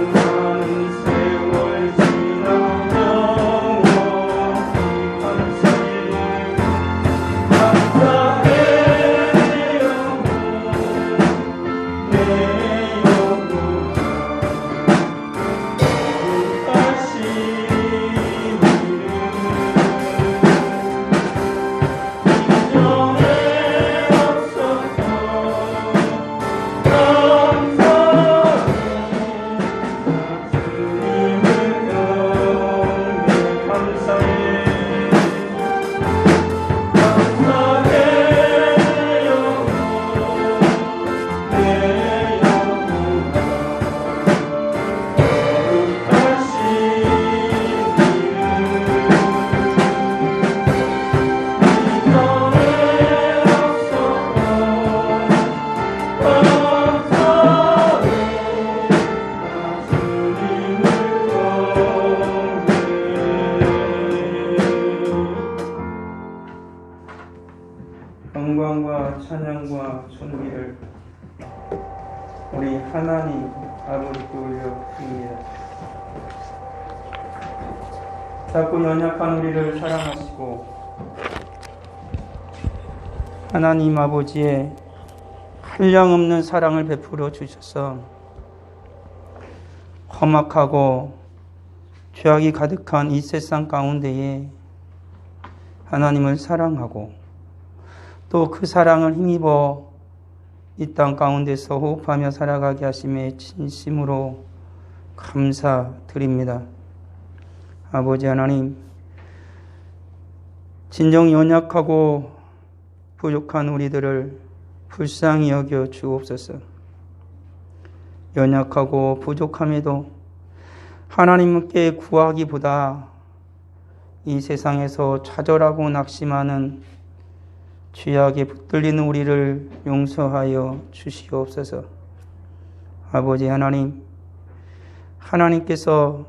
수많은 세월 지나 영원히 감사 영광과 찬양과 존귀를 우리 하나님 아버지께 올려드립니다. 자꾸 연약한 우리를 사랑하시고 하나님 아버지의 한량없는 사랑을 베풀어 주셔서 험악하고 죄악이 가득한 이 세상 가운데에 하나님을 사랑하고 또 그 사랑을 힘입어 이 땅 가운데서 호흡하며 살아가게 하심에 진심으로 감사드립니다. 아버지 하나님, 진정 연약하고 부족한 우리들을 불쌍히 여겨 주옵소서. 연약하고 부족함에도 하나님께 구하기보다 이 세상에서 좌절하고 낙심하는 죄악에 붙들리는 우리를 용서하여 주시옵소서. 아버지 하나님, 하나님께서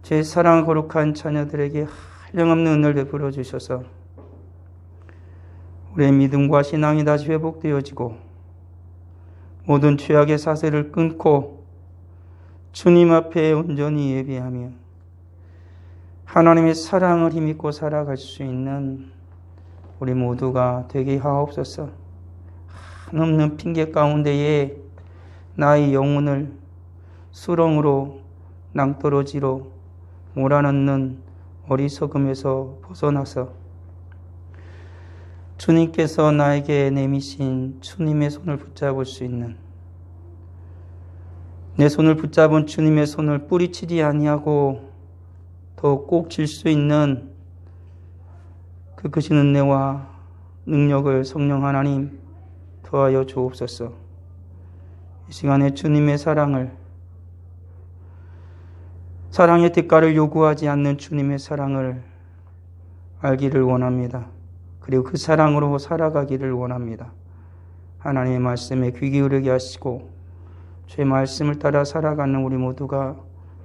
제 사랑 거룩한 자녀들에게 한량없는 은혜를 베풀어 주셔서 우리의 믿음과 신앙이 다시 회복되어지고 모든 죄악의 사슬을 끊고 주님 앞에 온전히 예배하며 하나님의 사랑을 힘입고 살아갈 수 있는 우리 모두가 되게 하옵소서. 한없는 핑계 가운데에 나의 영혼을 수렁으로 낭떠러지로 몰아넣는 어리석음에서 벗어나서 주님께서 나에게 내미신 주님의 손을 붙잡을 수 있는, 내 손을 붙잡은 주님의 손을 뿌리치지 아니하고 더 꼭 쥘 수 있는 그 크신 은혜와 능력을 성령 하나님 더하여 주옵소서. 이 시간에 주님의 사랑의 대가를 요구하지 않는 주님의 사랑을 알기를 원합니다. 그리고 그 사랑으로 살아가기를 원합니다. 하나님의 말씀에 귀 기울이게 하시고 주의 말씀을 따라 살아가는 우리 모두가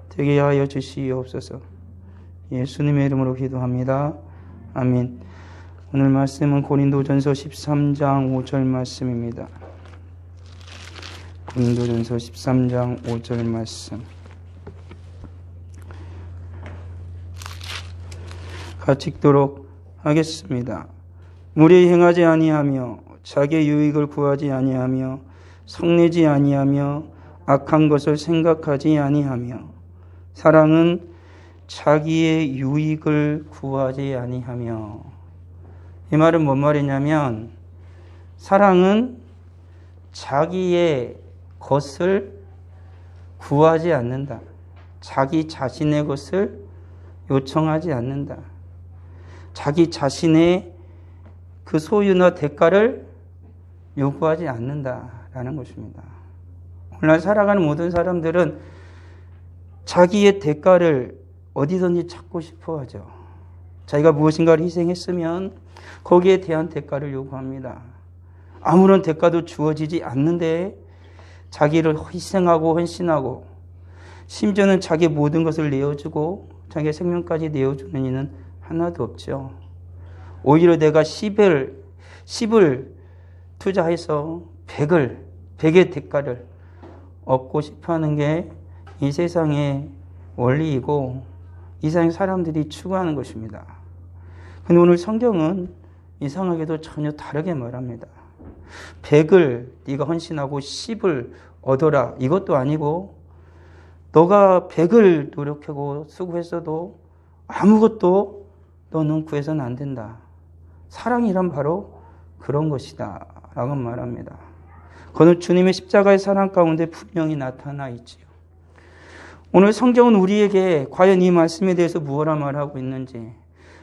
되게 하여 주시옵소서. 예수님의 이름으로 기도합니다. 아멘. 오늘 말씀은 고린도전서 13장 5절 말씀입니다. 고린도전서 13장 5절 말씀. 같이 읽도록 하겠습니다. 무리에 행하지 아니하며 자기의 유익을 구하지 아니하며 성내지 아니하며 악한 것을 생각하지 아니하며 사랑은 자기의 유익을 구하지 아니하며. 이 말은 뭔 말이냐면 사랑은 자기의 것을 구하지 않는다. 자기 자신의 것을 요청하지 않는다. 자기 자신의 그 소유나 대가를 요구하지 않는다라는 것입니다. 오늘날 살아가는 모든 사람들은 자기의 대가를 어디든지 찾고 싶어 하죠. 자기가 무엇인가를 희생했으면 거기에 대한 대가를 요구합니다. 아무런 대가도 주어지지 않는데 자기를 희생하고 헌신하고 심지어는 자기의 모든 것을 내어주고 자기의 생명까지 내어주는 이는 하나도 없죠. 오히려 내가 10을 투자해서 100의 대가를 얻고 싶어하는 게 이 세상의 원리이고 이 세상 사람들이 추구하는 것입니다. 근데 오늘 성경은 이상하게도 전혀 다르게 말합니다. 100을 네가 헌신하고 10을 얻어라. 이것도 아니고 너가 100을 노력하고 수고했어도 아무것도 너는 구해서는 안 된다. 사랑이란 바로 그런 것이다 라고 말합니다. 그는 주님의 십자가의 사랑 가운데 분명히 나타나 있지요. 오늘 성경은 우리에게 과연 이 말씀에 대해서 무엇라 말하고 있는지,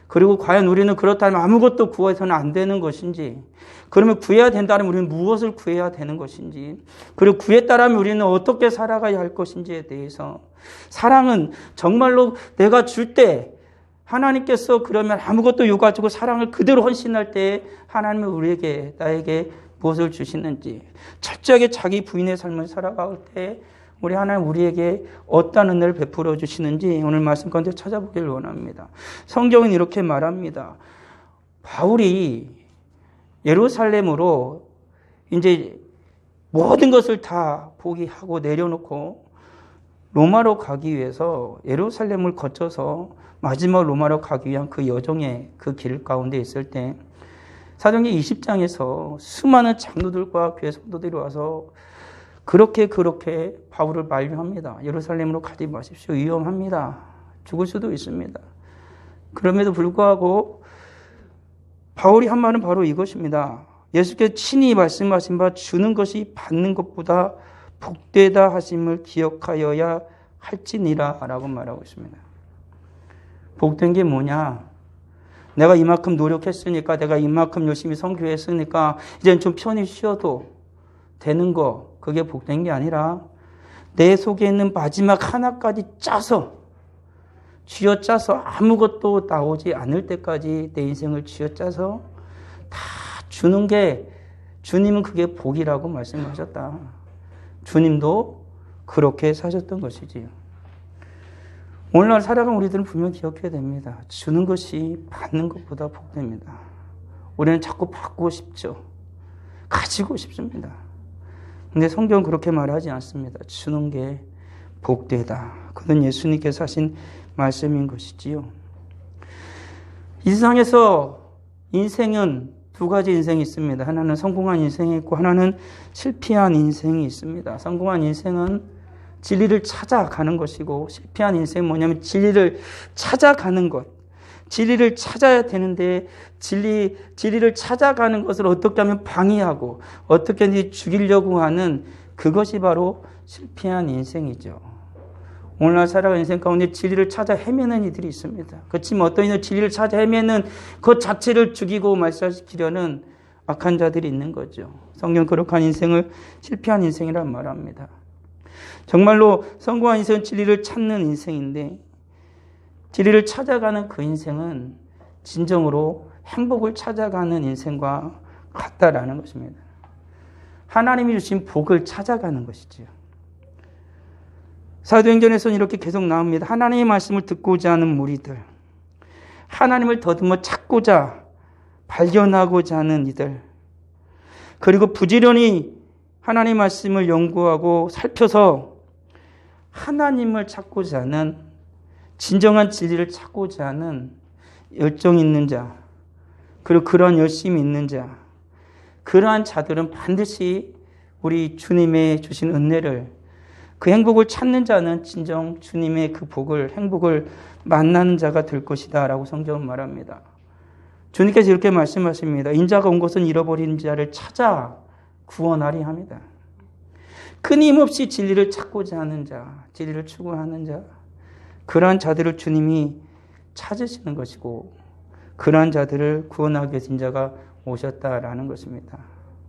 그리고 과연 우리는 그렇다면 아무것도 구해서는 안 되는 것인지, 그러면 구해야 된다면 우리는 무엇을 구해야 되는 것인지, 그리고 구했다면 우리는 어떻게 살아가야 할 것인지에 대해서, 사랑은 정말로 내가 줄 때 하나님께서 그러면 아무것도 요구하지 사랑을 그대로 헌신할 때 하나님은 우리에게 나에게 무엇을 주시는지, 철저하게 자기 부인의 삶을 살아갈 때 우리 하나님 우리에게 어떤 은혜를 베풀어 주시는지 오늘 말씀 가운데 찾아보기를 원합니다. 성경은 이렇게 말합니다. 바울이 예루살렘으로 이제 모든 것을 다 포기하고 내려놓고 로마로 가기 위해서 예루살렘을 거쳐서 마지막 로마로 가기 위한 그 여정의 그 길 가운데 있을 때 사도행전 20장에서 수많은 장로들과 교회 성도들이 와서 그렇게 바울을 만류합니다. 예루살렘으로 가지 마십시오. 위험합니다. 죽을 수도 있습니다. 그럼에도 불구하고 바울이 한 말은 바로 이것입니다. 예수께서 친히 말씀하신 바 주는 것이 받는 것보다 복되다 하심을 기억하여야 할지니라 라고 말하고 있습니다. 복된 게 뭐냐? 내가 이만큼 노력했으니까, 내가 이만큼 열심히 선교했으니까 이제는 좀 편히 쉬어도 되는 거, 그게 복된 게 아니라 내 속에 있는 마지막 하나까지 짜서, 쥐어짜서 아무것도 나오지 않을 때까지 내 인생을 쥐어짜서 다 주는 게, 주님은 그게 복이라고 말씀하셨다. 주님도 그렇게 사셨던 것이지요. 오늘날 살아가는 우리들은 분명 기억해야 됩니다. 주는 것이 받는 것보다 복됩니다. 우리는 자꾸 받고 싶죠. 가지고 싶습니다. 근데 성경은 그렇게 말하지 않습니다. 주는 게 복되다. 그건 예수님께서 하신 말씀인 것이지요. 이 세상에서 인생은 두 가지 인생이 있습니다. 하나는 성공한 인생이 있고 하나는 실패한 인생이 있습니다. 성공한 인생은 진리를 찾아가는 것이고 실패한 인생은 뭐냐면 진리를 찾아가는 것. 진리를 찾아야 되는데 진리를 찾아가는 것을 어떻게 하면 방해하고 어떻게든지 죽이려고 하는 그것이 바로 실패한 인생이죠. 오늘날 살아가는 인생 가운데 진리를 찾아 헤매는 이들이 있습니다. 그렇지만 어떤 이는 진리를 찾아 헤매는 그 자체를 죽이고 말살시키려는 악한 자들이 있는 거죠. 성경 거룩한 인생을 실패한 인생이란 말합니다. 정말로 성공한 인생은 진리를 찾는 인생인데 진리를 찾아가는 그 인생은 진정으로 행복을 찾아가는 인생과 같다라는 것입니다. 하나님이 주신 복을 찾아가는 것이지요. 사도행전에서는 이렇게 계속 나옵니다. 하나님의 말씀을 듣고자 하는 무리들, 하나님을 더듬어 찾고자 발견하고자 하는 이들, 그리고 부지런히 하나님의 말씀을 연구하고 살펴서 하나님을 찾고자 하는, 진정한 진리를 찾고자 하는 열정 있는 자, 그리고 그런 열심이 있는 자, 그러한 자들은 반드시 우리 주님의 주신 은혜를, 그 행복을 찾는 자는 진정 주님의 그 복을, 행복을 만나는 자가 될 것이다 라고 성경은 말합니다. 주님께서 이렇게 말씀하십니다. 인자가 온 것은 잃어버린 자를 찾아 구원하리 합니다. 끊임없이 진리를 찾고자 하는 자, 진리를 추구하는 자, 그러한 자들을 주님이 찾으시는 것이고 그러한 자들을 구원하기 위해서 인자가 오셨다라는 것입니다.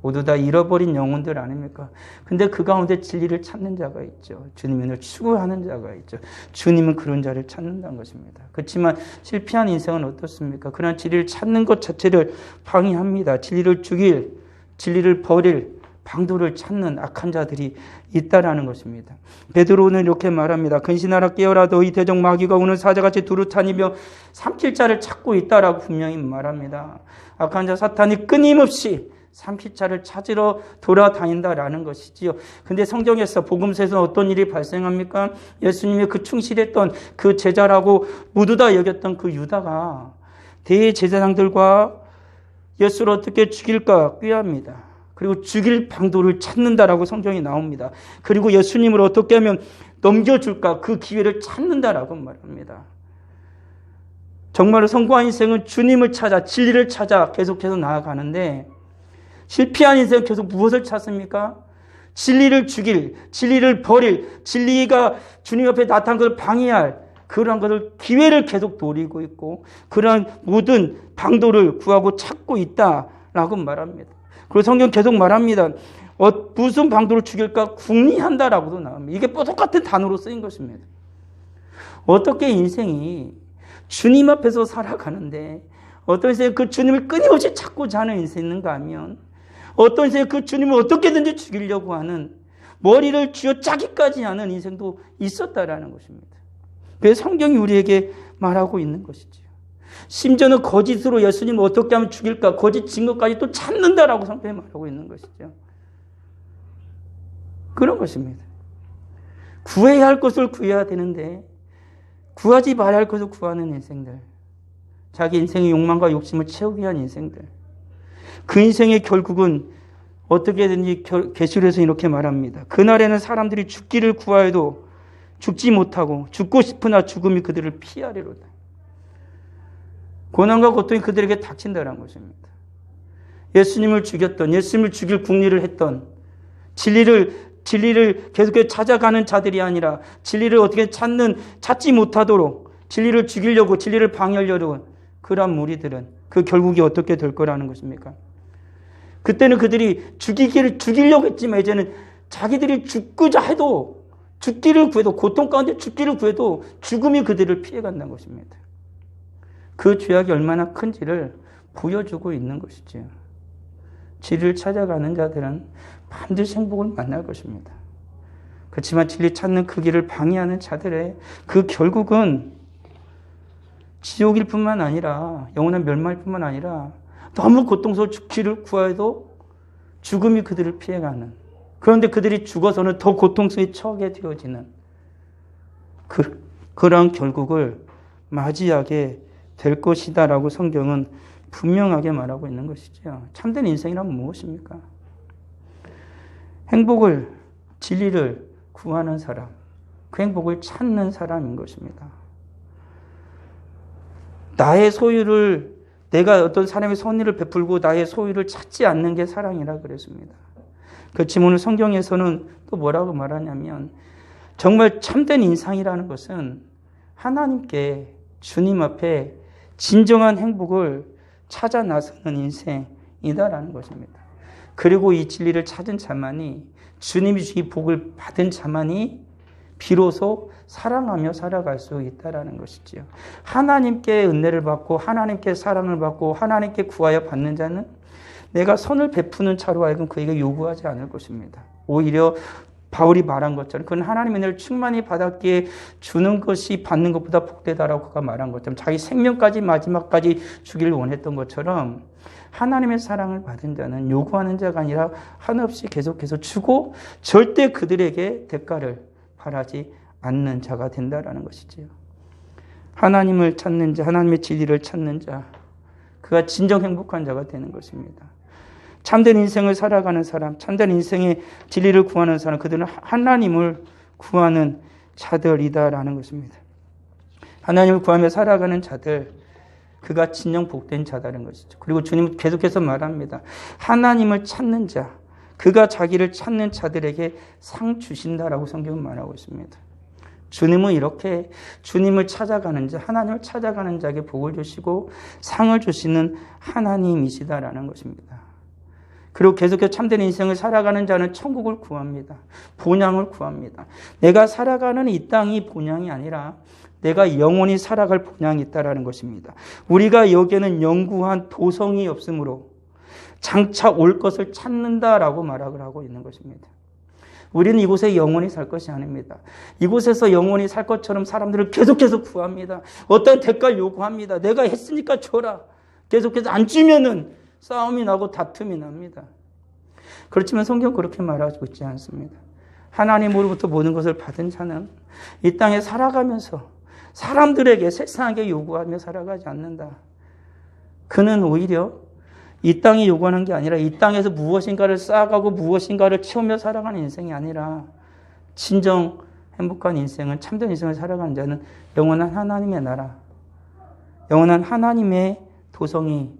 모두 다 잃어버린 영혼들 아닙니까? 근데 그 가운데 진리를 찾는 자가 있죠. 주님을 추구하는 자가 있죠. 주님은 그런 자를 찾는다는 것입니다. 그렇지만 실패한 인생은 어떻습니까? 그러한 진리를 찾는 것 자체를 방해합니다. 진리를 죽일, 진리를 버릴, 방도를 찾는 악한 자들이 있다라는 것입니다. 베드로는 이렇게 말합니다. 근신하라 깨어라 너희 대적 마귀가 오는 사자같이 두루 다니며 삼킬 자를 찾고 있다라고 분명히 말합니다. 악한 자 사탄이 끊임없이 삼킬 자를 찾으러 돌아다닌다라는 것이지요. 근데 성경에서 복음서에서 어떤 일이 발생합니까? 예수님의 그 충실했던 그 제자라고 모두 다 여겼던 그 유다가 대제사장들과 예수를 어떻게 죽일까 꾀합니다. 그리고 죽일 방도를 찾는다라고 성경이 나옵니다. 그리고 예수님을 어떻게 하면 넘겨줄까 그 기회를 찾는다라고 말합니다. 정말로 성공한 인생은 주님을 찾아, 진리를 찾아 계속해서 나아가는데 실패한 인생은 계속 무엇을 찾습니까? 진리를 죽일, 진리를 버릴, 진리가 주님 옆에 나타난 것을 방해할 그러한 것을 기회를 계속 노리고 있고 그러한 모든 방도를 구하고 찾고 있다라고 말합니다. 그리고 성경 계속 말합니다. 무슨 방도를 죽일까 궁리한다라고도 나옵니다. 이게 똑같은 단어로 쓰인 것입니다. 어떻게 인생이 주님 앞에서 살아가는데 어떤 인생이 그 주님을 끊임없이 찾고자 하는 인생이 있는가 하면 어떤 인생이 그 주님을 어떻게든지 죽이려고 하는 머리를 쥐어짜기까지 하는 인생도 있었다라는 것입니다. 그래서 성경이 우리에게 말하고 있는 것이지요. 심지어는 거짓으로 예수님을 어떻게 하면 죽일까 거짓 증거까지 또 찾는다라고 성경이 말하고 있는 것이죠. 그런 것입니다. 구해야 할 것을 구해야 되는데 구하지 말아야 할 것을 구하는 인생들, 자기 인생의 욕망과 욕심을 채우기 위한 인생들, 그 인생의 결국은 어떻게든지 계시록에서 이렇게 말합니다. 그날에는 사람들이 죽기를 구하여도 죽지 못하고 죽고 싶으나 죽음이 그들을 피하리로다. 고난과 고통이 그들에게 닥친다는 것입니다. 예수님을 죽였던, 예수님을 죽일 궁리를 했던, 진리를 계속해서 찾아가는 자들이 아니라 진리를 어떻게 찾지 못하도록 진리를 죽이려고, 진리를 방해하려고 그런 무리들은 그 결국이 어떻게 될 거라는 것입니까? 그때는 그들이 죽이려고 했지만 이제는 자기들이 죽고자 해도, 죽기를 구해도, 고통 가운데 죽기를 구해도 죽음이 그들을 피해간다는 것입니다. 그 죄악이 얼마나 큰지를 보여주고 있는 것이죠. 진리를 찾아가는 자들은 반드시 행복을 만날 것입니다. 그렇지만 진리 찾는 그 길을 방해하는 자들의 그 결국은 지옥일 뿐만 아니라, 영원한 멸망일 뿐만 아니라 너무 고통스러워 죽기를 구하여도 죽음이 그들을 피해가는, 그런데 그들이 죽어서는 더 고통스럽게 처하게 되어지는 그런 결국을 맞이하게 될 것이다라고 성경은 분명하게 말하고 있는 것이죠. 참된 인생이란 무엇입니까? 행복을, 진리를 구하는 사람, 그 행복을 찾는 사람인 것입니다. 나의 소유를, 내가 어떤 사람의 선의를 베풀고 나의 소유를 찾지 않는 게 사랑이라 그랬습니다. 그렇지만 오늘 성경에서는 또 뭐라고 말하냐면, 정말 참된 인상이라는 것은 하나님께, 주님 앞에 진정한 행복을 찾아 나서는 인생이다라는 것입니다. 그리고 이 진리를 찾은 자만이, 주님이 주신 복을 받은 자만이 비로소 사랑하며 살아갈 수 있다라는 것이지요. 하나님께 은혜를 받고 하나님께 사랑을 받고 하나님께 구하여 받는 자는 내가 선을 베푸는 자로 하여금 그에게 요구하지 않을 것입니다. 오히려 바울이 말한 것처럼 그는 하나님의 은혜를 충만히 받았기에 주는 것이 받는 것보다 복되다라고 그가 말한 것처럼, 자기 생명까지 마지막까지 주기를 원했던 것처럼, 하나님의 사랑을 받은 자는 요구하는 자가 아니라 한없이 계속해서 주고 절대 그들에게 대가를 바라지 않는 자가 된다라는 것이지요. 하나님을 찾는 자, 하나님의 진리를 찾는 자, 그가 진정 행복한 자가 되는 것입니다. 참된 인생을 살아가는 사람, 참된 인생의 진리를 구하는 사람, 그들은 하나님을 구하는 자들이다라는 것입니다. 하나님을 구하며 살아가는 자들, 그가 진정 복된 자다는 것이죠. 그리고 주님은 계속해서 말합니다. 하나님을 찾는 자, 그가 자기를 찾는 자들에게 상 주신다라고 성경은 말하고 있습니다. 주님은 이렇게 주님을 찾아가는 자, 하나님을 찾아가는 자에게 복을 주시고 상을 주시는 하나님이시다라는 것입니다. 그리고 계속해서 참된 인생을 살아가는 자는 천국을 구합니다. 본향을 구합니다. 내가 살아가는 이 땅이 본향이 아니라 내가 영원히 살아갈 본향이 있다라는 것입니다. 우리가 여기에는 영구한 도성이 없으므로 장차 올 것을 찾는다라고 말을 하고 있는 것입니다. 우리는 이곳에 영원히 살 것이 아닙니다. 이곳에서 영원히 살 것처럼 사람들을 계속해서 구합니다. 어떤 대가를 요구합니다. 내가 했으니까 줘라. 계속해서 안 주면은 싸움이 나고 다툼이 납니다. 그렇지만 성경은 그렇게 말하고 있지 않습니다. 하나님으로부터 모든 것을 받은 자는 이 땅에 살아가면서 사람들에게 세상에게 요구하며 살아가지 않는다. 그는 오히려 이 땅이 요구하는 게 아니라 이 땅에서 무엇인가를 쌓아가고 무엇인가를 채우며 살아가는 인생이 아니라 진정 행복한 인생은, 참된 인생을 살아가는 자는 영원한 하나님의 나라, 영원한 하나님의 도성이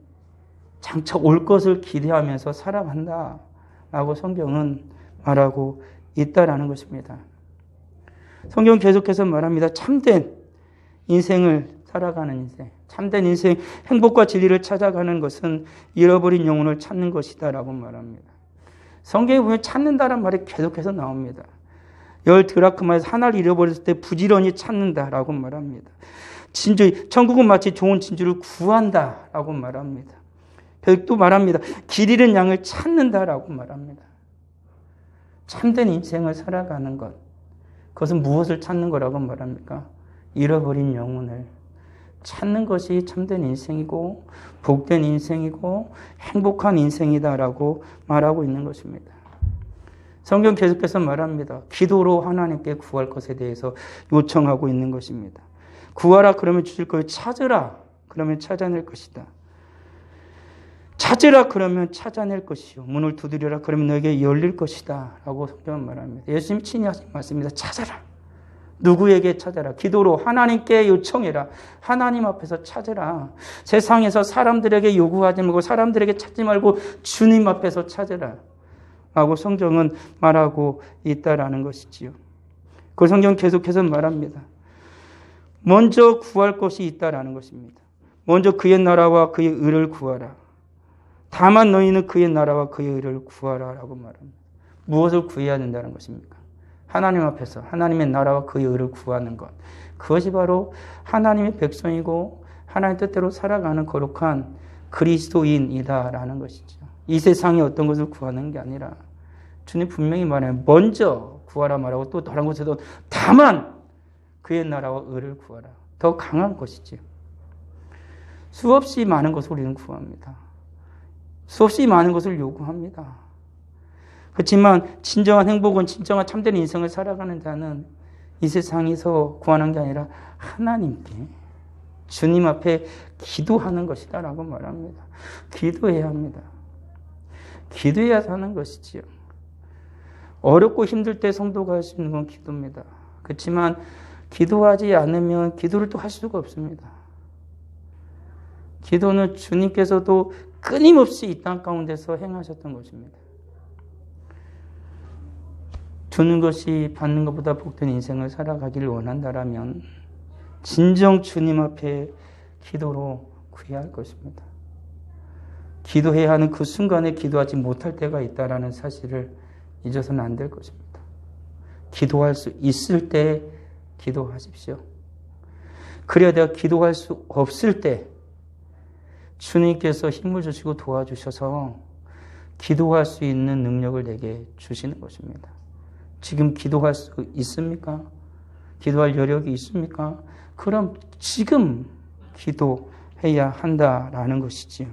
장차 올 것을 기대하면서 살아간다 라고 성경은 말하고 있다라는 것입니다. 성경은 계속해서 말합니다. 참된 인생을 살아가는 인생, 참된 인생, 행복과 진리를 찾아가는 것은 잃어버린 영혼을 찾는 것이다 라고 말합니다. 성경에 보면 찾는다란 말이 계속해서 나옵니다. 10드라크마에서 하나를 잃어버렸을 때 부지런히 찾는다라고 말합니다. 천국은 마치 좋은 진주를 구한다라고 말합니다. 또 말합니다. 길 잃은 양을 찾는다라고 말합니다. 참된 인생을 살아가는 것, 그것은 무엇을 찾는 거라고 말합니까? 잃어버린 영혼을 찾는 것이 참된 인생이고 복된 인생이고 행복한 인생이다라고 말하고 있는 것입니다. 성경 계속해서 말합니다. 기도로 하나님께 구할 것에 대해서 요청하고 있는 것입니다. 구하라 그러면 주실 거예요. 찾으라 그러면 찾아낼 것이다. 찾으라 그러면 찾아낼 것이요. 문을 두드려라 그러면 너에게 열릴 것이다 라고 성경은 말합니다. 예수님 친히 하신 말씀입니다. 찾아라. 누구에게 찾아라. 기도로 하나님께 요청해라. 하나님 앞에서 찾으라. 세상에서 사람들에게 요구하지 말고 사람들에게 찾지 말고 주님 앞에서 찾으라 라고 성경은 말하고 있다라는 것이지요. 그 성경 계속해서 말합니다. 먼저 구할 것이 있다라는 것입니다. 먼저 그의 나라와 그의 의를 구하라. 다만 너희는 그의 나라와 그의 의를 구하라 라고 말합니다. 무엇을 구해야 된다는 것입니까? 하나님 앞에서 하나님의 나라와 그의 의를 구하는 것. 그것이 바로 하나님의 백성이고 하나님 뜻대로 살아가는 거룩한 그리스도인이다라는 것이죠. 이 세상에 어떤 것을 구하는 게 아니라 주님 분명히 말해요. 먼저 구하라 말하고 또 다른 곳에도 다만 그의 나라와 의를 구하라. 더 강한 것이죠. 수없이 많은 것을 우리는 구합니다. 수없이 많은 것을 요구합니다. 그렇지만 진정한 행복은 진정한 참된 인생을 살아가는 자는 이 세상에서 구하는 게 아니라 하나님께 주님 앞에 기도하는 것이다 라고 말합니다. 기도해야 합니다. 기도해야 사는 것이지요. 어렵고 힘들 때 성도가 할 수 있는 건 기도입니다. 그렇지만 기도하지 않으면 기도를 또 할 수가 없습니다. 기도는 주님께서도 끊임없이 이 땅 가운데서 행하셨던 것입니다. 주는 것이 받는 것보다 복된 인생을 살아가기를 원한다라면 진정 주님 앞에 기도로 구해야 할 것입니다. 기도해야 하는 그 순간에 기도하지 못할 때가 있다라는 사실을 잊어서는 안 될 것입니다. 기도할 수 있을 때 기도하십시오. 그래야 내가 기도할 수 없을 때 주님께서 힘을 주시고 도와주셔서 기도할 수 있는 능력을 내게 주시는 것입니다. 지금 기도할 수 있습니까? 기도할 여력이 있습니까? 그럼 지금 기도해야 한다라는 것이지요.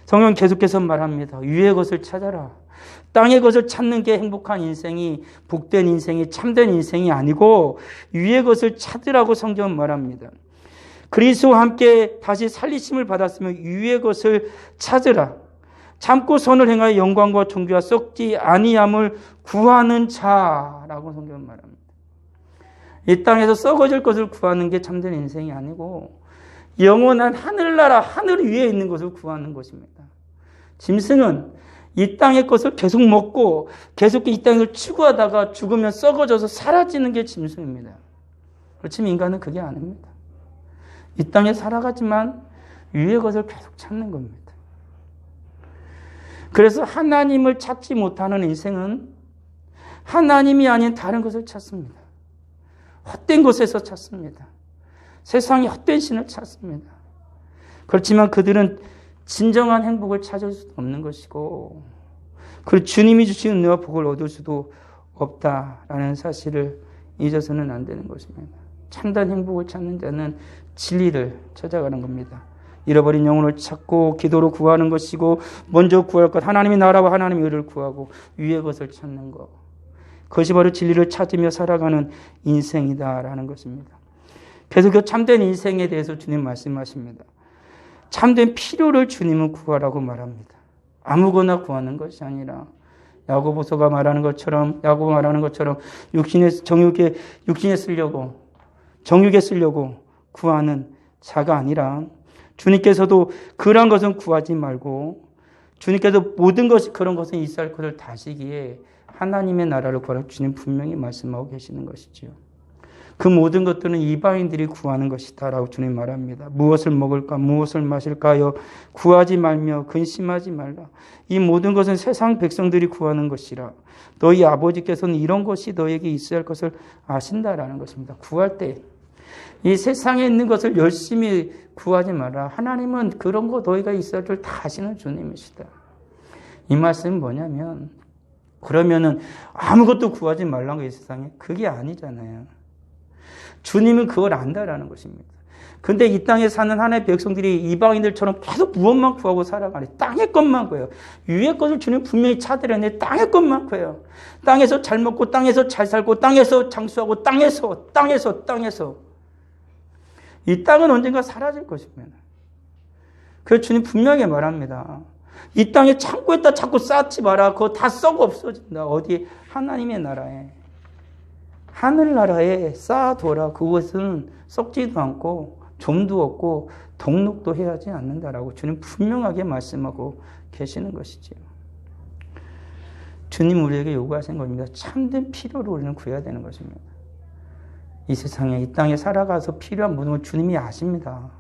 성경 계속해서 말합니다. 위의 것을 찾아라. 땅의 것을 찾는 게 행복한 인생이 복된 인생이 참된 인생이 아니고 위의 것을 찾으라고 성경은 말합니다. 그리스도와 함께 다시 살리심을 받았으면 위의 것을 찾으라. 참고 선을 행하여 영광과 존귀와 썩지 아니함을 구하는 자라고 성경은 말합니다. 이 땅에서 썩어질 것을 구하는 게 참된 인생이 아니고 영원한 하늘나라 하늘 위에 있는 것을 구하는 것입니다. 짐승은 이 땅의 것을 계속 먹고 계속 이 땅을 추구하다가 죽으면 썩어져서 사라지는 게 짐승입니다. 그렇지만 인간은 그게 아닙니다. 이 땅에 살아가지만 위의 것을 계속 찾는 겁니다. 그래서 하나님을 찾지 못하는 인생은 하나님이 아닌 다른 것을 찾습니다. 헛된 곳에서 찾습니다. 세상의 헛된 신을 찾습니다. 그렇지만 그들은 진정한 행복을 찾을 수도 없는 것이고 그리고 주님이 주신 은혜와 복을 얻을 수도 없다라는 사실을 잊어서는 안 되는 것입니다. 참된 행복을 찾는 자는 진리를 찾아가는 겁니다. 잃어버린 영혼을 찾고 기도로 구하는 것이고 먼저 구할 것 하나님의 나라와 하나님의 의를 구하고 위의 것을 찾는 것. 그것이 바로 진리를 찾으며 살아가는 인생이다라는 것입니다. 계속 그 참된 인생에 대해서 주님 말씀하십니다. 참된 필요를 주님은 구하라고 말합니다. 아무거나 구하는 것이 아니라 야고보서가 말하는 것처럼 야고보 말하는 것처럼 육신에 쓰려고 정욕에 쓰려고 구하는 자가 아니라 주님께서도 그런 것은 구하지 말고 주님께서 모든 것이 그런 것은 있어야 할 것을 다시기에 하나님의 나라를 구하라고 주님 분명히 말씀하고 계시는 것이지요. 그 모든 것들은 이방인들이 구하는 것이다 라고 주님 말합니다. 무엇을 먹을까 무엇을 마실까요? 구하지 말며 근심하지 말라. 이 모든 것은 세상 백성들이 구하는 것이라. 너희 아버지께서는 이런 것이 너에게 있어야 할 것을 아신다라는 것입니다. 구할 때 이 세상에 있는 것을 열심히 구하지 마라. 하나님은 그런 거 너희가 있어야 할 줄 다 아시는 주님이시다. 이 말씀은 뭐냐면 그러면은 아무것도 구하지 말라는 거 이 세상에 그게 아니잖아요. 주님은 그걸 안다라는 것입니다. 근데 이 땅에 사는 하나님의 백성들이 이방인들처럼 계속 무엇만 구하고 살아가네. 땅의 것만 구해요. 위의 것을 주님 분명히 찾으려네. 땅의 것만 구해요. 땅에서 잘 먹고 땅에서 잘 살고 땅에서 장수하고 땅에서 이 땅은 언젠가 사라질 것입니다. 그래서 주님 분명히 말합니다. 이 땅에 창고에다 자꾸 쌓지 마라. 그거 다 썩어 없어진다. 어디? 하나님의 나라에. 하늘나라에 쌓아둬라. 그것은 썩지도 않고 좀도 없고 동록도 해하지 않는다라고 주님 분명하게 말씀하고 계시는 것이지요. 주님 우리에게 요구하신 겁니다. 참된 필요를 우리는 구해야 되는 것입니다. 이 세상에 이 땅에 살아가서 필요한 모든 걸 주님이 아십니다.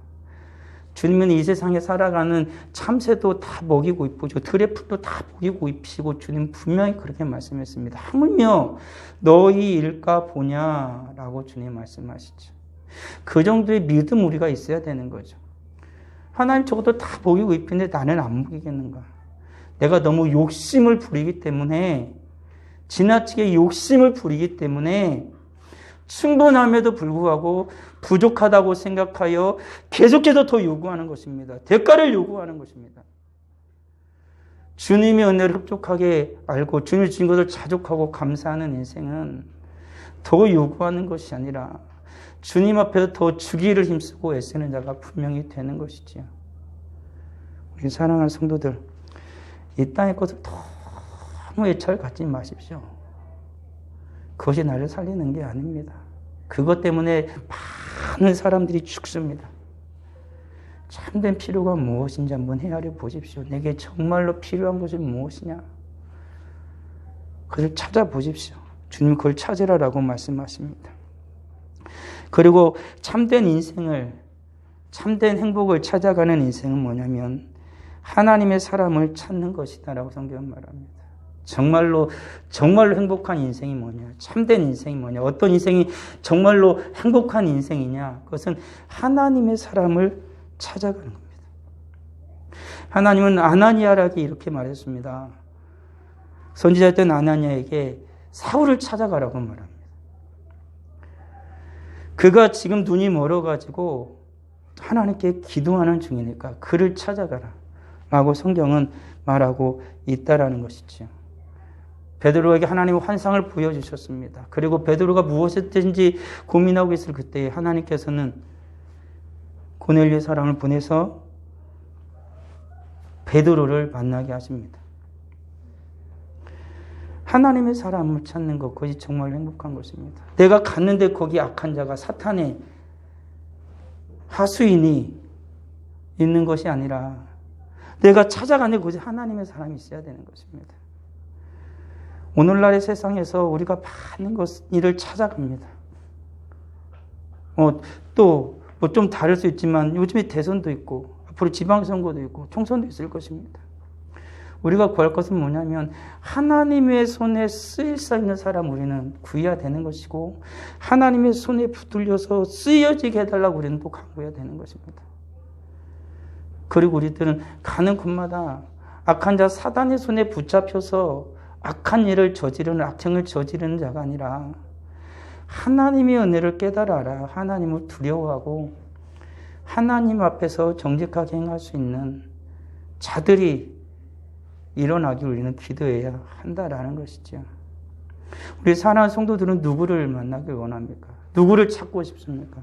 주님은 이 세상에 살아가는 참새도 다 먹이고 입히고 들의 풀도 다 먹이고 입히시고 주님 분명히 그렇게 말씀했습니다. 하물며 너희 일까 보냐라고 주님 말씀하시죠. 그 정도의 믿음 우리가 있어야 되는 거죠. 하나님 저것도 다 먹이고 입히는데 나는 안 먹이겠는가. 내가 너무 욕심을 부리기 때문에 지나치게 욕심을 부리기 때문에 충분함에도 불구하고 부족하다고 생각하여 계속해서 더 요구하는 것입니다. 대가를 요구하는 것입니다. 주님의 은혜를 흡족하게 알고 주님이 주신 것을 자족하고 감사하는 인생은 더 요구하는 것이 아니라 주님 앞에서 더 주기를 힘쓰고 애쓰는 자가 분명히 되는 것이지요. 우리 사랑하는 성도들, 이 땅의 것을 너무 애착을 갖지 마십시오. 그것이 나를 살리는 게 아닙니다. 그것 때문에 많은 사람들이 죽습니다. 참된 필요가 무엇인지 한번 헤아려 보십시오. 내게 정말로 필요한 것이 무엇이냐? 그걸 찾아보십시오. 주님 그걸 찾으라라고 말씀하십니다. 그리고 참된 인생을, 참된 행복을 찾아가는 인생은 뭐냐면 하나님의 사람을 찾는 것이다라고 성경은 말합니다. 정말로 행복한 인생이 뭐냐? 참된 인생이 뭐냐? 어떤 인생이 정말로 행복한 인생이냐? 그것은 하나님의 사람을 찾아가는 겁니다. 하나님은 아나니아에게 이렇게 말했습니다. 선지자였던 아나니아에게 사울을 찾아가라고 말합니다. 그가 지금 눈이 멀어가지고 하나님께 기도하는 중이니까 그를 찾아가라 라고 성경은 말하고 있다라는 것이죠. 베드로에게 하나님은 환상을 보여주셨습니다. 그리고 베드로가 무엇이든지 고민하고 있을 그때 하나님께서는 고넬료의 사람을 보내서 베드로를 만나게 하십니다. 하나님의 사람을 찾는 것, 그것이 정말 행복한 것입니다. 내가 갔는데 거기 악한 자가 사탄의 하수인이 있는 것이 아니라 내가 찾아가는데 거기 하나님의 사람이 있어야 되는 것입니다. 오늘날의 세상에서 우리가 많은 일을 찾아갑니다. 또 뭐 좀 다를 수 있지만 요즘에 대선도 있고 앞으로 지방선거도 있고 총선도 있을 것입니다. 우리가 구할 것은 뭐냐면 하나님의 손에 쓰일 수 있는 사람 우리는 구해야 되는 것이고 하나님의 손에 붙들려서 쓰여지게 해달라고 우리는 또 간구해야 되는 것입니다. 그리고 우리들은 가는 곳마다 악한 자 사단의 손에 붙잡혀서 악한 일을 저지르는 악행을 저지르는 자가 아니라 하나님의 은혜를 깨달아라. 하나님을 두려워하고 하나님 앞에서 정직하게 행할 수 있는 자들이 일어나기 우리는 기도해야 한다라는 것이죠. 우리 사랑하는 성도들은 누구를 만나길 원합니까? 누구를 찾고 싶습니까?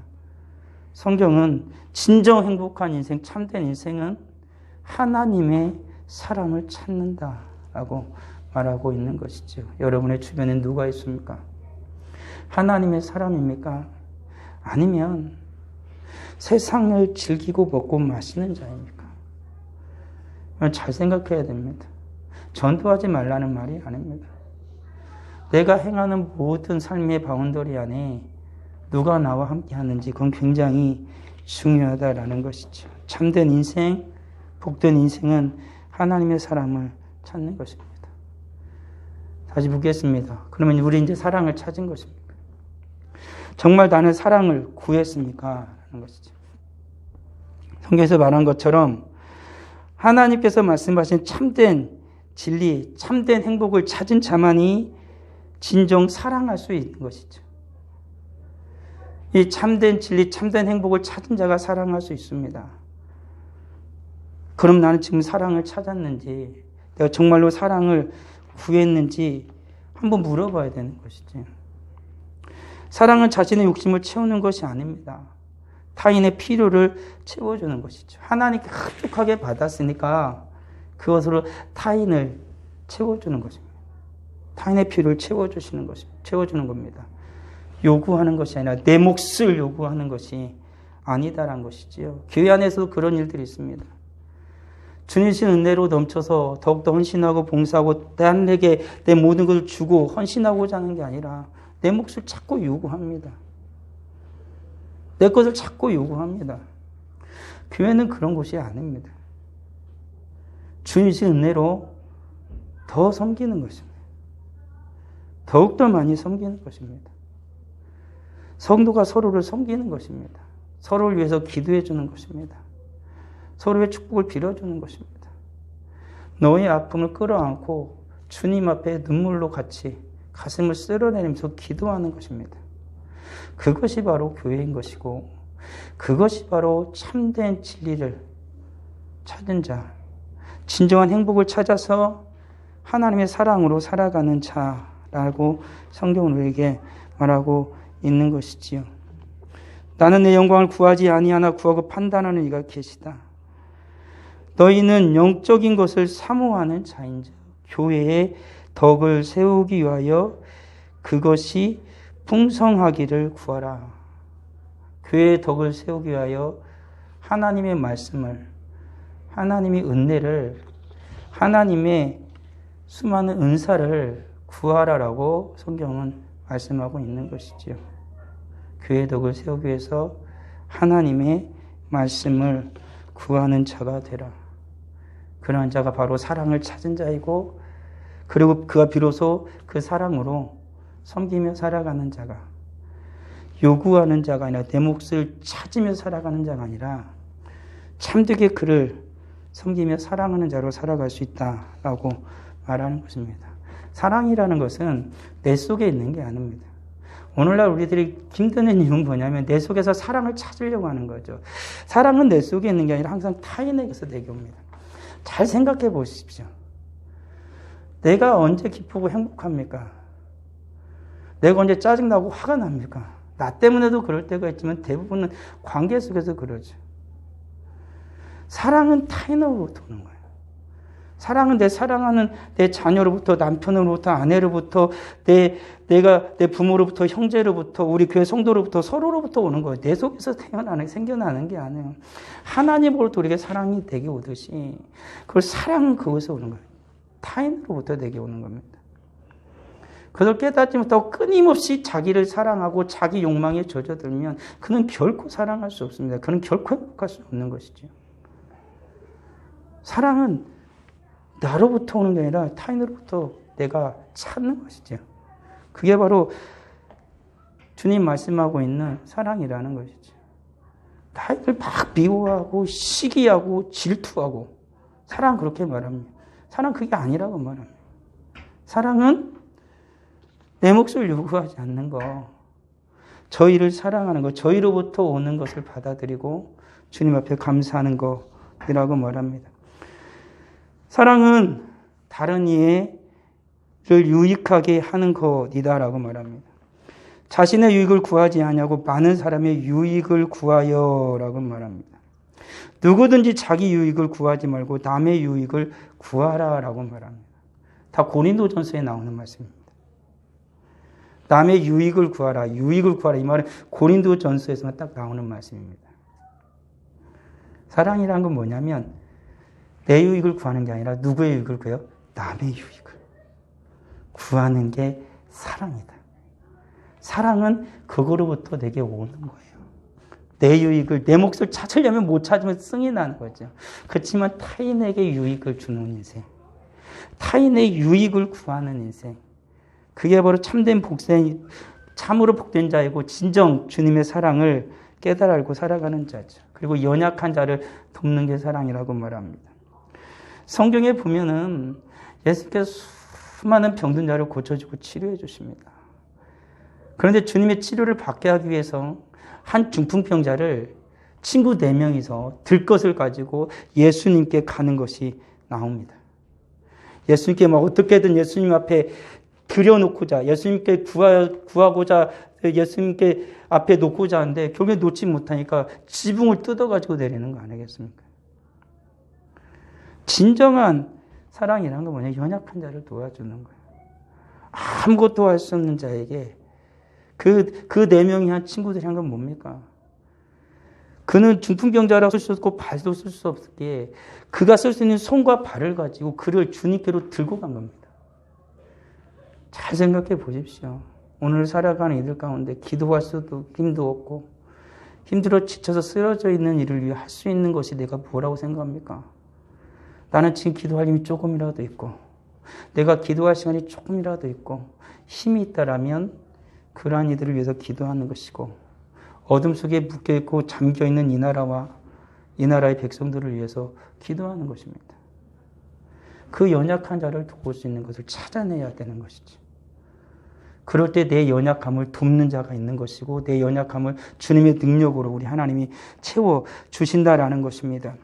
성경은 진정 행복한 인생, 참된 인생은 하나님의 사람을 찾는다라고 말하고 있는 것이죠. 여러분의 주변에 누가 있습니까? 하나님의 사람입니까? 아니면 세상을 즐기고 먹고 마시는 자입니까? 잘 생각해야 됩니다. 전도하지 말라는 말이 아닙니다. 내가 행하는 모든 삶의 바운더리 안에 누가 나와 함께 하는지 그건 굉장히 중요하다라는 것이죠. 참된 인생, 복된 인생은 하나님의 사람을 찾는 것입니다. 다시 묻겠습니다. 그러면 우리 이제 사랑을 찾은 것입니까? 정말 나는 사랑을 구했습니까? 하는 것이죠. 성경에서 말한 것처럼 하나님께서 말씀하신 참된 진리, 참된 행복을 찾은 자만이 진정 사랑할 수 있는 것이죠. 이 참된 진리, 참된 행복을 찾은 자가 사랑할 수 있습니다. 그럼 나는 지금 사랑을 찾았는지, 내가 정말로 사랑을 구했는지 한번 물어봐야 되는 것이지. 사랑은 자신의 욕심을 채우는 것이 아닙니다. 타인의 필요를 채워주는 것이죠. 하나님께 흡족하게 받았으니까 그것으로 타인을 채워주는 것입니다. 타인의 필요를 채워주시는 것입니다. 채워주는 겁니다. 요구하는 것이 아니라 내 몫을 요구하는 것이 아니다라는 것이지요. 교회 안에서도 그런 일들이 있습니다. 주님신 은혜로 넘쳐서 더욱더 헌신하고 봉사하고 남에게 내 모든 것을 주고 헌신하고자 하는 게 아니라 내 몫을 자꾸 요구합니다. 내 것을 자꾸 요구합니다. 교회는 그런 곳이 아닙니다. 주님신 은혜로 더 섬기는 것입니다. 더욱더 많이 섬기는 것입니다. 성도가 서로를 섬기는 것입니다. 서로를 위해서 기도해 주는 것입니다. 서로의 축복을 빌어주는 것입니다. 너의 아픔을 끌어안고 주님 앞에 눈물로 같이 가슴을 쓸어내리면서 기도하는 것입니다. 그것이 바로 교회인 것이고 그것이 바로 참된 진리를 찾은 자, 진정한 행복을 찾아서 하나님의 사랑으로 살아가는 자라고 성경은 우리에게 말하고 있는 것이지요. 나는 내 영광을 구하지 아니하나 구하고 판단하는 이가 계시다. 너희는 영적인 것을 사모하는 자인즉 교회에 덕을 세우기 위하여 그것이 풍성하기를 구하라. 교회의 덕을 세우기 위하여 하나님의 말씀을, 하나님의 은혜를, 하나님의 수많은 은사를 구하라라고 성경은 말씀하고 있는 것이지요. 교회의 덕을 세우기 위해서 하나님의 말씀을 구하는 자가 되라. 그러한 자가 바로 사랑을 찾은 자이고 그리고 그가 비로소 그 사랑으로 섬기며 살아가는 자가, 요구하는 자가 아니라 내 몫을 찾으며 살아가는 자가 아니라 참되게 그를 섬기며 사랑하는 자로 살아갈 수 있다라고 말하는 것입니다. 사랑이라는 것은 내 속에 있는 게 아닙니다. 오늘날 우리들이 힘드는 이유는 뭐냐면 내 속에서 사랑을 찾으려고 하는 거죠. 사랑은 내 속에 있는 게 아니라 항상 타인에게서 내게 옵니다. 잘 생각해 보십시오. 내가 언제 기쁘고 행복합니까? 내가 언제 짜증나고 화가 납니까? 나 때문에도 그럴 때가 있지만 대부분은 관계 속에서 그러죠. 사랑은 타인으로부터 오는 거예요. 사랑은 내 사랑하는 내 자녀로부터, 남편으로부터, 아내로부터, 내가 내 부모로부터, 형제로부터, 우리 교회 성도로부터, 서로로부터 오는 거예요. 내 속에서 생겨나는 게 아니에요. 하나님으로부터 우리에게 사랑이 내게 오듯이 그걸 사랑은 그것에서 오는 거예요. 타인으로부터 내게 오는 겁니다. 그걸 깨닫지 못하고 끊임없이 자기를 사랑하고 자기 욕망에 젖어들면 그는 결코 사랑할 수 없습니다. 그는 결코 행복할 수 없는 것이죠. 사랑은 나로부터 오는 게 아니라 타인으로부터 내가 찾는 것이죠. 그게 바로 주님 말씀하고 있는 사랑이라는 것이죠. 타인을 막 미워하고 시기하고 질투하고 사랑 그렇게 말합니다. 사랑 그게 아니라고 말합니다. 사랑은 내 몫을 요구하지 않는 거, 저희를 사랑하는 거, 저희로부터 오는 것을 받아들이고 주님 앞에 감사하는 것이라고 말합니다. 사랑은 다른 이를 유익하게 하는 것이다라고 말합니다. 자신의 유익을 구하지 아니하고 많은 사람의 유익을 구하여라고 말합니다. 누구든지 자기 유익을 구하지 말고 남의 유익을 구하라라고 말합니다. 다 고린도전서에 나오는 말씀입니다. 남의 유익을 구하라, 유익을 구하라 이 말은 고린도전서에서만 딱 나오는 말씀입니다. 사랑이란 건 뭐냐면 내 유익을 구하는 게 아니라 누구의 유익을 구해요? 남의 유익을 구하는 게 사랑이다. 사랑은 그거로부터 내게 오는 거예요. 내 유익을, 내 몫을 찾으려면 못 찾으면 승이 나는 거죠. 그렇지만 타인에게 유익을 주는 인생, 타인의 유익을 구하는 인생, 그게 바로 참된 복생, 참으로 복된 자이고 진정 주님의 사랑을 깨달아 알고 살아가는 자죠. 그리고 연약한 자를 돕는 게 사랑이라고 말합니다. 성경에 보면은 예수께서 수많은 병든 자를 고쳐주고 치료해 주십니다. 그런데 주님의 치료를 받게 하기 위해서 한 중풍병자를 친구 4명이서 들것을 가지고 예수님께 가는 것이 나옵니다. 예수님께 막 어떻게든 예수님 앞에 들여놓고자, 예수님께 구하고자 예수님께 앞에 놓고자 하는데 결국에 놓지 못하니까 지붕을 뜯어가지고 내리는 거 아니겠습니까? 진정한 사랑이라는 건 뭐냐? 연약한 자를 도와주는 거예요. 아무것도 할 수 없는 자에게 그 4명이 한 친구들이 한 건 뭡니까? 그는 중풍병자라고 쓸 수 없고 발도 쓸 수 없기에 그가 쓸 수 있는 손과 발을 가지고 그를 주님께로 들고 간 겁니다. 잘 생각해 보십시오. 오늘 살아가는 이들 가운데 기도할 수도 힘도 없고 힘들어 지쳐서 쓰러져 있는 이를 위해 할 수 있는 것이 내가 뭐라고 생각합니까? 나는 지금 기도할 힘이 조금이라도 있고 내가 기도할 시간이 조금이라도 있고 힘이 있다라면 그러한 이들을 위해서 기도하는 것이고 어둠 속에 묶여있고 잠겨있는 이 나라와 이 나라의 백성들을 위해서 기도하는 것입니다. 그 연약한 자를 도울 수 있는 것을 찾아내야 되는 것이지. 그럴 때 내 연약함을 돕는 자가 있는 것이고 내 연약함을 주님의 능력으로 우리 하나님이 채워주신다라는 것입니다.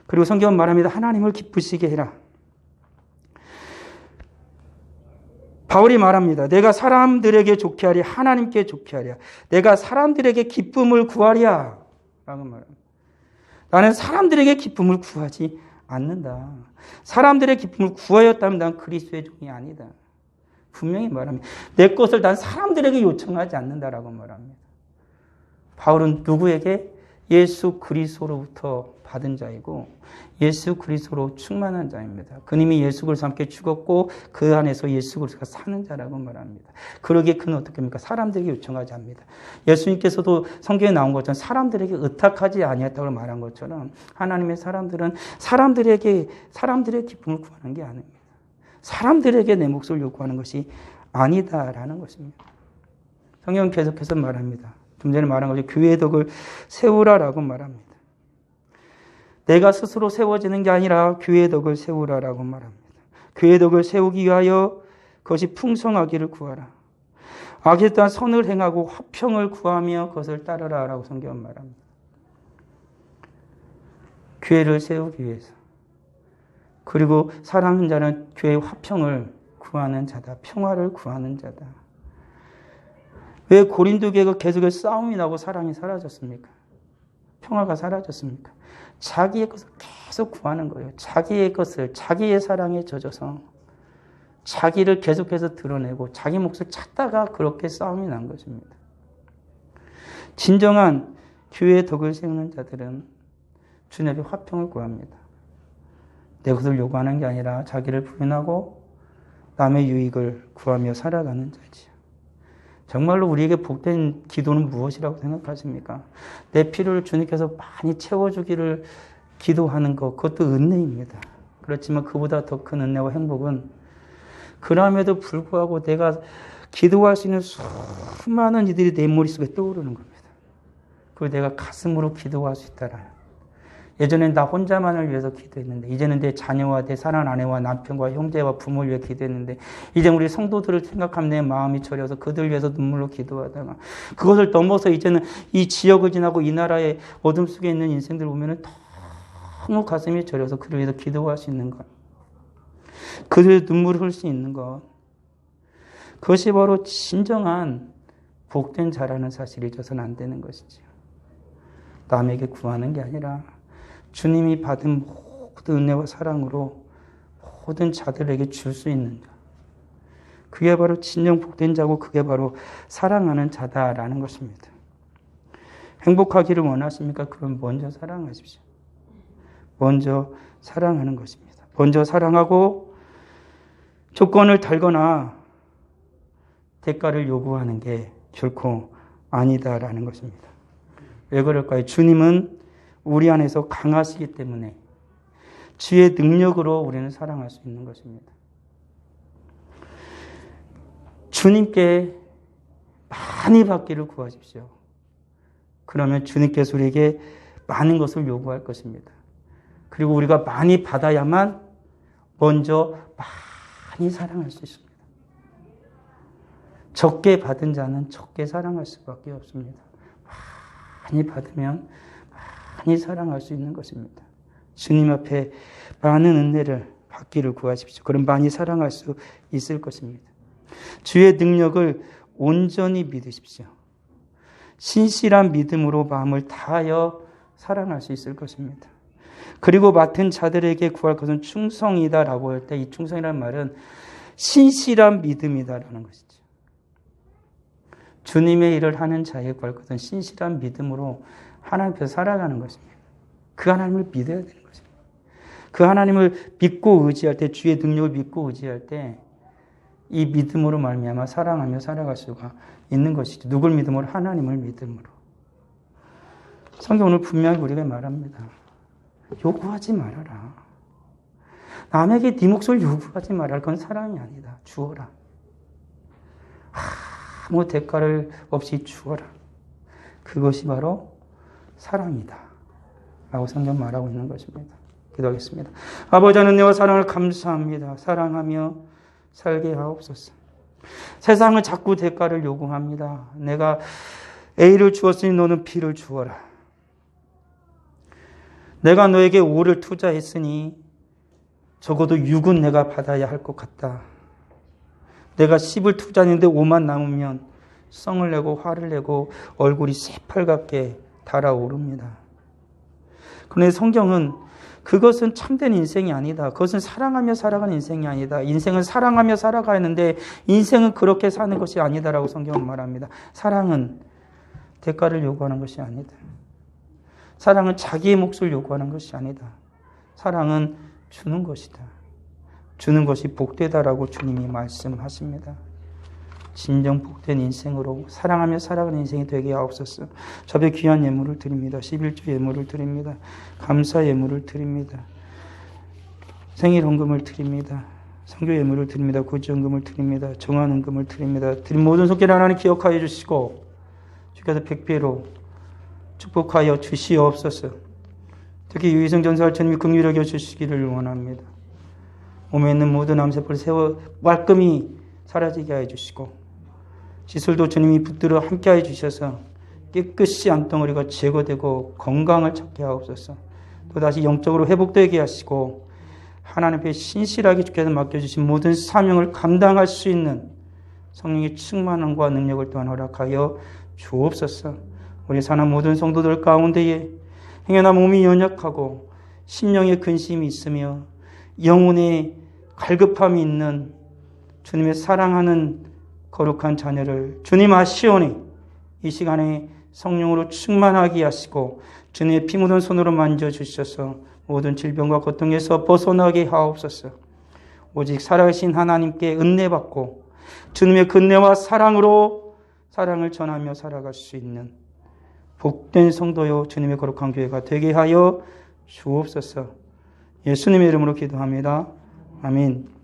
그리고 성경은 말합니다. 하나님을 기쁘시게 해라. 바울이 말합니다. 내가 사람들에게 좋게 하랴 하나님께 좋게 하랴. 내가 사람들에게 기쁨을 구하랴 라고 말합니다. 나는 사람들에게 기쁨을 구하지 않는다. 사람들의 기쁨을 구하였다면 난 그리스도의 종이 아니다. 분명히 말합니다. 내 것을 난 사람들에게 요청하지 않는다라고 말합니다. 바울은 누구에게? 예수 그리스도로부터 받은 자이고 예수 그리스도로 충만한 자입니다. 그님이 예수 그리스도와 함께 죽었고 그 안에서 예수 그리스도가 사는 자라고 말합니다. 그러기에 그는 어떻게 합니까? 사람들에게 요청하지 않습니다. 예수님께서도 성경에 나온 것처럼 사람들에게 의탁하지 아니했다고 말한 것처럼 하나님의 사람들은 사람들의 기쁨을 구하는 게 아닙니다. 사람들에게 내 몫을 요구하는 것이 아니다라는 것입니다. 성경은 계속해서 말합니다. 좀 전에 말한 것이 교회의 덕을 세우라라고 말합니다. 내가 스스로 세워지는 게 아니라 교회의 덕을 세우라라고 말합니다. 교회의 덕을 세우기 위하여 그것이 풍성하기를 구하라. 악에 대한 선을 행하고 화평을 구하며 그것을 따르라라고 성경은 말합니다. 교회를 세우기 위해서. 그리고 사랑하는 자는 교회의 화평을 구하는 자다. 평화를 구하는 자다. 왜 고린도 교회가 계속해서 싸움이 나고 사랑이 사라졌습니까? 평화가 사라졌습니까? 자기의 것을 계속 구하는 거예요. 자기의 것을, 자기의 사랑에 젖어서 자기를 계속해서 드러내고 자기 몫을 찾다가 그렇게 싸움이 난 것입니다. 진정한 교회의 덕을 세우는 자들은 주님 앞에 화평을 구합니다. 내 것을 요구하는 게 아니라 자기를 부인하고 남의 유익을 구하며 살아가는 자지요. 정말로 우리에게 복된 기도는 무엇이라고 생각하십니까? 내 필요를 주님께서 많이 채워주기를 기도하는 것, 그것도 은혜입니다. 그렇지만 그보다 더 큰 은혜와 행복은 그럼에도 불구하고 내가 기도할 수 있는 수많은 이들이 내 머릿속에 떠오르는 겁니다. 그리고 내가 가슴으로 기도할 수 있다라는. 예전엔 나 혼자만을 위해서 기도했는데 이제는 내 자녀와 내 사랑하는 아내와 남편과 형제와 부모를 위해 기도했는데 이제 우리 성도들을 생각하면 내 마음이 저려서 그들 위해서 눈물로 기도하다가 그것을 넘어서 이제는 이 지역을 지나고 이 나라의 어둠 속에 있는 인생들 보면 너무 가슴이 저려서 그를 위해서 기도할 수 있는 것, 그들의 눈물을 흘릴 수 있는 것, 그것이 바로 진정한 복된 자라는 사실이 있어서는 안 되는 것이지요. 남에게 구하는 게 아니라 주님이 받은 모든 은혜와 사랑으로 모든 자들에게 줄 수 있는 자. 그게 바로 진정 복된 자고 그게 바로 사랑하는 자다라는 것입니다. 행복하기를 원하십니까? 그럼 먼저 사랑하십시오. 먼저 사랑하는 것입니다. 먼저 사랑하고 조건을 달거나 대가를 요구하는 게 결코 아니다라는 것입니다. 왜 그럴까요? 주님은 우리 안에서 강하시기 때문에 주의 능력으로 우리는 사랑할 수 있는 것입니다. 주님께 많이 받기를 구하십시오. 그러면 주님께서 우리에게 많은 것을 요구할 것입니다. 그리고 우리가 많이 받아야만 먼저 많이 사랑할 수 있습니다. 적게 받은 자는 적게 사랑할 수밖에 없습니다. 많이 받으면 많이 사랑할 수 있는 것입니다. 주님 앞에 많은 은혜를 받기를 구하십시오. 그럼 많이 사랑할 수 있을 것입니다. 주의 능력을 온전히 믿으십시오. 신실한 믿음으로 마음을 다하여 사랑할 수 있을 것입니다. 그리고 맡은 자들에게 구할 것은 충성이다라고 할 때 이 충성이라는 말은 신실한 믿음이다라는 것이죠. 주님의 일을 하는 자에게 구할 것은 신실한 믿음으로 하나님 앞에서 살아가는 것입니다. 그 하나님을 믿어야 되는 것입니다. 그 하나님을 믿고 의지할 때, 주의 능력을 믿고 의지할 때 이 믿음으로 말미암아 사랑하며 살아갈 수가 있는 것이죠. 누굴 믿음으로? 하나님을 믿음으로. 성경 오늘 분명히 우리에게 말합니다. 요구하지 말아라. 남에게 네 몫을 요구하지 말아라. 그건 사랑이 아니다. 주어라. 아무 대가를 없이 주어라. 그것이 바로 사랑이다. 라고 성경 말하고 있는 것입니다. 기도하겠습니다. 아버지 하나님의 사랑을 감사합니다. 사랑하며 살게 하옵소서. 세상은 자꾸 대가를 요구합니다. 내가 A를 주었으니 너는 B를 주어라. 내가 너에게 5를 투자했으니 적어도 6은 내가 받아야 할 것 같다. 내가 10을 투자했는데 5만 남으면 성을 내고 화를 내고 얼굴이 새빨갛게 달아오릅니다. 그런데 성경은 그것은 참된 인생이 아니다. 그것은 사랑하며 살아가는 인생이 아니다. 인생은 사랑하며 살아가야 하는데 인생은 그렇게 사는 것이 아니다라고 성경은 말합니다. 사랑은 대가를 요구하는 것이 아니다. 사랑은 자기의 몫을 요구하는 것이 아니다. 사랑은 주는 것이다. 주는 것이 복되다라고 주님이 말씀하십니다. 진정 복된 인생으로 사랑하며 살아가는 인생이 되게 하옵소서. 저의 귀한 예물을 드립니다. 11조 예물을 드립니다. 감사 예물을 드립니다. 생일 헌금을 드립니다. 선교 예물을 드립니다. 구제헌금을 드립니다. 정한헌금을 드립니다. 드린 모든 손길 하나님 기억하여 주시고 주께서 백배로 축복하여 주시옵소서. 특히 유희성 전사를 주님이 긍휼히 여겨 주시기를 원합니다. 몸에 있는 모든 암세포를 세워 말끔히 사라지게 해 주시고 시술도 주님이 붙들어 함께 해 주셔서 깨끗이 암덩어리가 제거되고 건강을 찾게 하옵소서. 또다시 영적으로 회복되게 하시고 하나님 앞에 신실하게 주께서 맡겨주신 모든 사명을 감당할 수 있는 성령의 충만함과 능력을 또한 허락하여 주옵소서. 우리 사는 모든 성도들 가운데에 행여나 몸이 연약하고 심령의 근심이 있으며 영혼의 갈급함이 있는 주님의 사랑하는 거룩한 자녀를 주님 아시오니 이 시간에 성령으로 충만하게 하시고 주님의 피 묻은 손으로 만져주셔서 모든 질병과 고통에서 벗어나게 하옵소서. 오직 살아계신 하나님께 은혜받고 주님의 근혜와 사랑으로 사랑을 전하며 살아갈 수 있는 복된 성도요 주님의 거룩한 교회가 되게 하여 주옵소서. 예수님의 이름으로 기도합니다. 아멘.